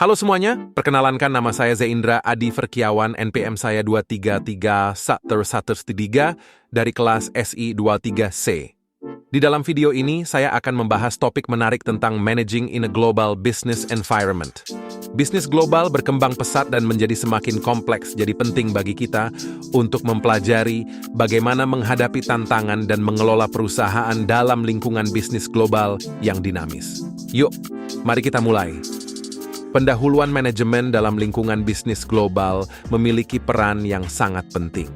Halo semuanya, perkenalkan nama saya Zaindra Adi Verkiawan, NPM saya 233 dari kelas SI 23C. Di dalam video ini, saya akan membahas topik menarik tentang managing in a global business environment. Bisnis global berkembang pesat dan menjadi semakin kompleks, jadi penting bagi kita untuk mempelajari bagaimana menghadapi tantangan dan mengelola perusahaan dalam lingkungan bisnis global yang dinamis. Yuk, mari kita mulai. Pendahuluan manajemen dalam lingkungan bisnis global memiliki peran yang sangat penting.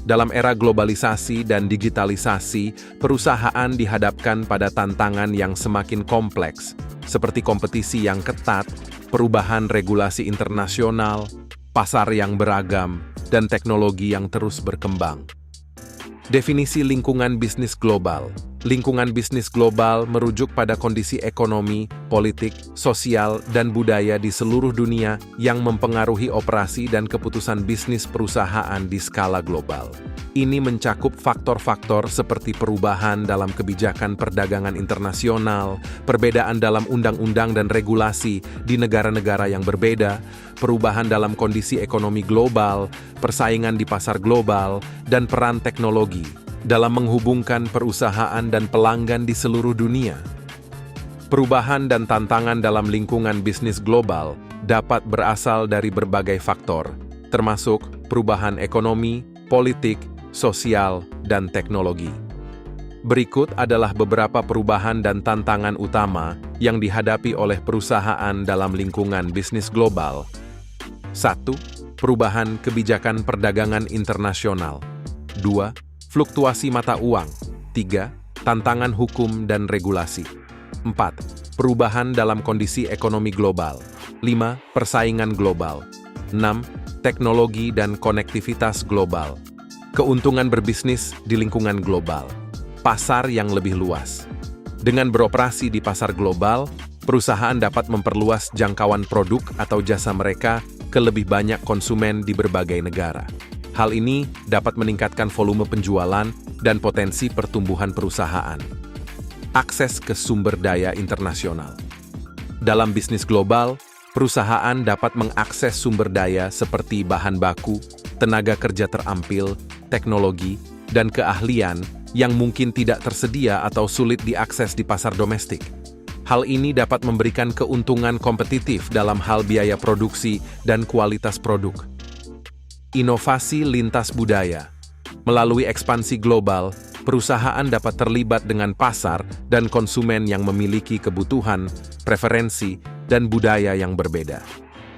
Dalam era globalisasi dan digitalisasi, perusahaan dihadapkan pada tantangan yang semakin kompleks, seperti kompetisi yang ketat, perubahan regulasi internasional, pasar yang beragam, dan teknologi yang terus berkembang. Definisi lingkungan bisnis global. Lingkungan bisnis global merujuk pada kondisi ekonomi, politik, sosial, dan budaya di seluruh dunia yang mempengaruhi operasi dan keputusan bisnis perusahaan di skala global. Ini mencakup faktor-faktor seperti perubahan dalam kebijakan perdagangan internasional, perbedaan dalam undang-undang dan regulasi di negara-negara yang berbeda, perubahan dalam kondisi ekonomi global, persaingan di pasar global, dan peran teknologi dalam menghubungkan perusahaan dan pelanggan di seluruh dunia. Perubahan dan tantangan dalam lingkungan bisnis global dapat berasal dari berbagai faktor, termasuk perubahan ekonomi, politik, sosial, dan teknologi. Berikut adalah beberapa perubahan dan tantangan utama yang dihadapi oleh perusahaan dalam lingkungan bisnis global. 1. Perubahan kebijakan perdagangan internasional. 2. Fluktuasi mata uang. 3. Tantangan hukum dan regulasi. 4. Perubahan dalam kondisi ekonomi global. 5. Persaingan global. 6. Teknologi dan konektivitas global. Keuntungan berbisnis di lingkungan global. Pasar yang lebih luas. Dengan beroperasi di pasar global, perusahaan dapat memperluas jangkauan produk atau jasa mereka ke lebih banyak konsumen di berbagai negara. Hal ini dapat meningkatkan volume penjualan dan potensi pertumbuhan perusahaan. Akses ke sumber daya internasional. Dalam bisnis global, perusahaan dapat mengakses sumber daya seperti bahan baku, tenaga kerja terampil, teknologi, dan keahlian yang mungkin tidak tersedia atau sulit diakses di pasar domestik. Hal ini dapat memberikan keuntungan kompetitif dalam hal biaya produksi dan kualitas produk. Inovasi lintas budaya. Melalui ekspansi global, perusahaan dapat terlibat dengan pasar dan konsumen yang memiliki kebutuhan, preferensi, dan budaya yang berbeda.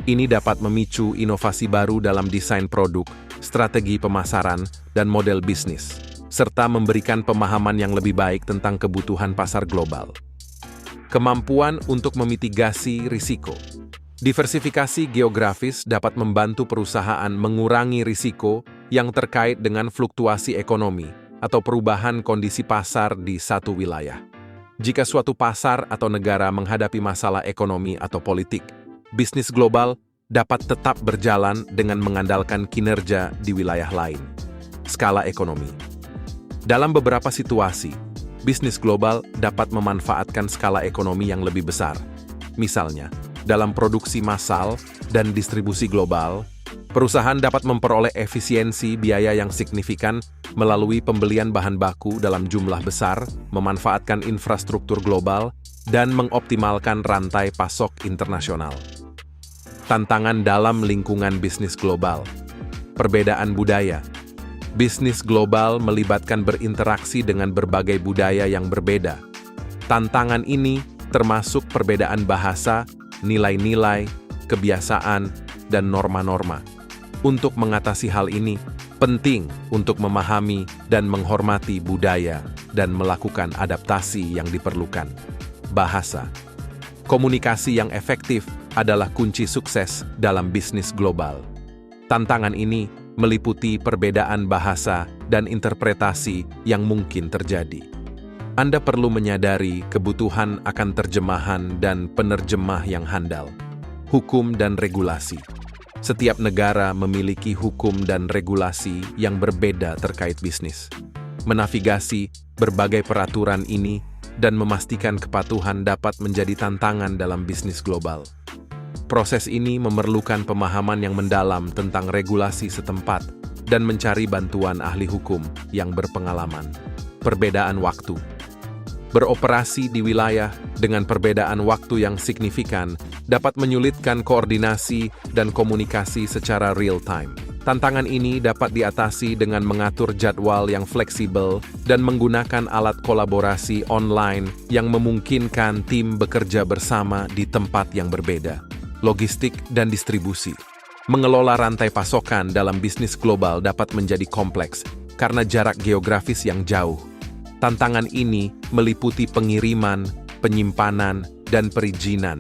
Ini dapat memicu inovasi baru dalam desain produk, strategi pemasaran, dan model bisnis, serta memberikan pemahaman yang lebih baik tentang kebutuhan pasar global. Kemampuan untuk memitigasi risiko. Diversifikasi geografis dapat membantu perusahaan mengurangi risiko yang terkait dengan fluktuasi ekonomi atau perubahan kondisi pasar di satu wilayah. Jika suatu pasar atau negara menghadapi masalah ekonomi atau politik, bisnis global dapat tetap berjalan dengan mengandalkan kinerja di wilayah lain. Skala ekonomi. Dalam beberapa situasi, bisnis global dapat memanfaatkan skala ekonomi yang lebih besar. Misalnya, dalam produksi massal dan distribusi global, perusahaan dapat memperoleh efisiensi biaya yang signifikan melalui pembelian bahan baku dalam jumlah besar, memanfaatkan infrastruktur global, dan mengoptimalkan rantai pasok internasional. Tantangan dalam lingkungan bisnis global. Perbedaan budaya. Bisnis global melibatkan berinteraksi dengan berbagai budaya yang berbeda. Tantangan ini termasuk perbedaan bahasa, nilai-nilai, kebiasaan, dan norma-norma. Untuk mengatasi hal ini, penting untuk memahami dan menghormati budaya dan melakukan adaptasi yang diperlukan. Bahasa. Komunikasi yang efektif adalah kunci sukses dalam bisnis global. Tantangan ini meliputi perbedaan bahasa dan interpretasi yang mungkin terjadi. Anda perlu menyadari kebutuhan akan terjemahan dan penerjemah yang handal. Hukum dan regulasi. Setiap negara memiliki hukum dan regulasi yang berbeda terkait bisnis. Menavigasi berbagai peraturan ini dan memastikan kepatuhan dapat menjadi tantangan dalam bisnis global. Proses ini memerlukan pemahaman yang mendalam tentang regulasi setempat dan mencari bantuan ahli hukum yang berpengalaman. Perbedaan waktu. Beroperasi di wilayah dengan perbedaan waktu yang signifikan dapat menyulitkan koordinasi dan komunikasi secara real-time. Tantangan ini dapat diatasi dengan mengatur jadwal yang fleksibel dan menggunakan alat kolaborasi online yang memungkinkan tim bekerja bersama di tempat yang berbeda. Logistik dan distribusi. Mengelola rantai pasokan dalam bisnis global dapat menjadi kompleks karena jarak geografis yang jauh. Tantangan ini meliputi pengiriman, penyimpanan, dan perizinan.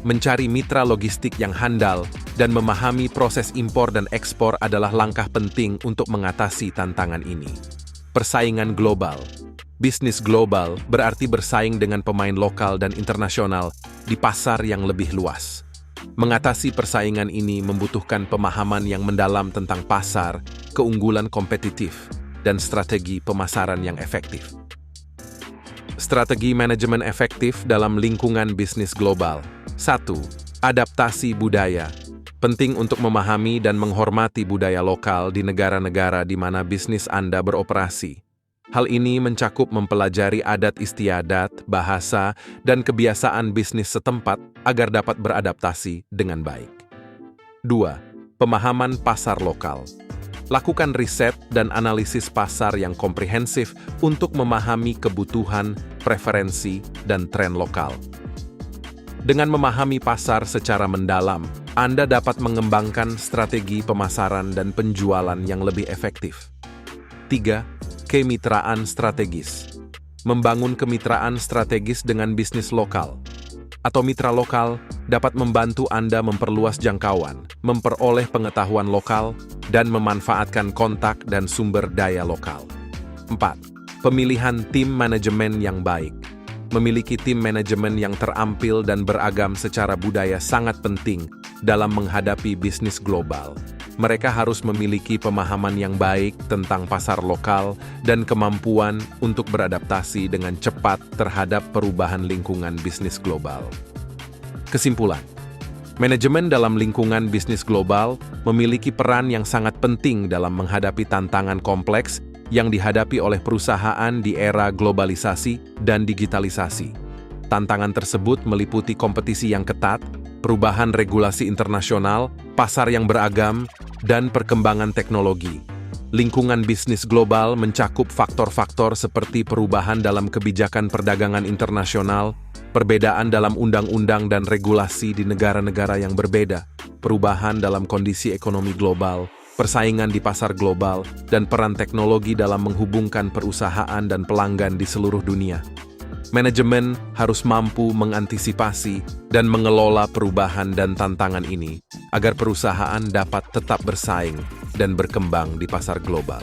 Mencari mitra logistik yang handal dan memahami proses impor dan ekspor adalah langkah penting untuk mengatasi tantangan ini. Persaingan global. Bisnis global berarti bersaing dengan pemain lokal dan internasional di pasar yang lebih luas. Mengatasi persaingan ini membutuhkan pemahaman yang mendalam tentang pasar, keunggulan kompetitif, dan strategi pemasaran yang efektif. Strategi manajemen efektif dalam lingkungan bisnis global. 1. Adaptasi budaya. Penting untuk memahami dan menghormati budaya lokal di negara-negara di mana bisnis Anda beroperasi. Hal ini mencakup mempelajari adat istiadat, bahasa, dan kebiasaan bisnis setempat agar dapat beradaptasi dengan baik. 2. Pemahaman pasar lokal. Lakukan riset dan analisis pasar yang komprehensif untuk memahami kebutuhan, preferensi, dan tren lokal. Dengan memahami pasar secara mendalam, Anda dapat mengembangkan strategi pemasaran dan penjualan yang lebih efektif. 3. Kemitraan strategis. Membangun kemitraan strategis dengan bisnis lokal atau mitra lokal dapat membantu Anda memperluas jangkauan, memperoleh pengetahuan lokal, dan memanfaatkan kontak dan sumber daya lokal. 4. Pemilihan tim manajemen yang baik. Memiliki tim manajemen yang terampil dan beragam secara budaya sangat penting dalam menghadapi bisnis global. Mereka harus memiliki pemahaman yang baik tentang pasar lokal dan kemampuan untuk beradaptasi dengan cepat terhadap perubahan lingkungan bisnis global. Kesimpulan, manajemen dalam lingkungan bisnis global memiliki peran yang sangat penting dalam menghadapi tantangan kompleks yang dihadapi oleh perusahaan di era globalisasi dan digitalisasi. Tantangan tersebut meliputi kompetisi yang ketat, perubahan regulasi internasional, pasar yang beragam, dan perkembangan teknologi. Lingkungan bisnis global mencakup faktor-faktor seperti perubahan dalam kebijakan perdagangan internasional, perbedaan dalam undang-undang dan regulasi di negara-negara yang berbeda, perubahan dalam kondisi ekonomi global, persaingan di pasar global, dan peran teknologi dalam menghubungkan perusahaan dan pelanggan di seluruh dunia. Manajemen harus mampu mengantisipasi dan mengelola perubahan dan tantangan ini agar perusahaan dapat tetap bersaing dan berkembang di pasar global.